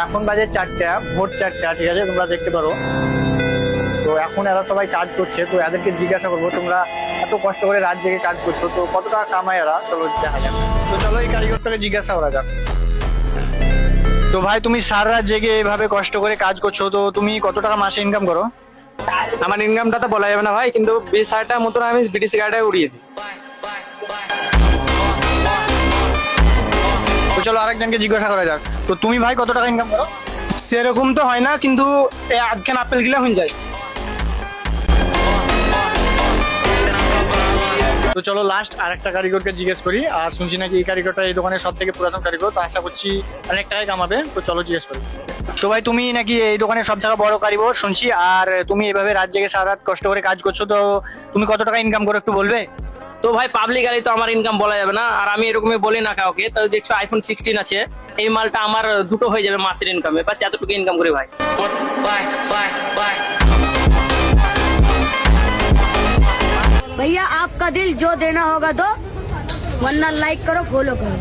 এখন বাজে 4টা, ভোর 4টা, ঠিক আছে, তোমরা দেখতে পারো। তো এখন এরা সবাই কাজ করছে, তো এদেরকে জিজ্ঞাসা করবো তোমরা এত কষ্ট করে রাত জেগে কাজ করছো, তো কত টাকা কামায় এরা, চলো দেখা যাক। তো চলো এই কারিগরটাকে জিজ্ঞাসা করা যাক। তো ভাই, তুমি সারা রাত জেগে এভাবে কষ্ট করে কাজ করছো, তো তুমি কত টাকা মাসে ইনকাম করো? আমার ইনকামটা তো বলা যাবে না ভাই, কিন্তু 20,000 টাকার মতন আমি বিটিসি গাড়িটা উড়িয়ে দিই। তো চলো আরেকজনকে জিজ্ঞাসা করা যাক। তো তুমি ভাই কত টাকা ইনকাম করো? সেরকম তো হয় না, কিন্তু আধখান আপেল গিলা হয়ে যায়। তো চলো লাস্ট আরেকটা কারিগরকে জিজ্ঞেস করি। আর শুনছি নাকি এই কারিগরটা এই দোকানের সব থেকে পুরাতন কারিগর, তো আশা করছি অনেক টাকাই কামাবে। তো চলো জিজ্ঞেস করি। তো ভাই, তুমি নাকি এই দোকানের সব থেকে বড় কারিগর শুনছি, আর তুমি এভাবে রাত জেগে সারা রাত কষ্ট করে কাজ করছো, তো তুমি কত টাকা ইনকাম করো একটু বলবে? তো ভাই পাবলিক গাড়ি তো আমার ইনকাম বলা যাবে না, আর আমি এরকমই বলি না কাউকে। তো দেখছো iPhone 16 আছে, এই মালটা আমার দুটো হয়ে যাবে মাসের ইনকামে, বাস এতটুকু ইনকাম করি ভাই। भैया आपका दिल जो देना होगा दो, वरना लाइक करो फॉलो करो।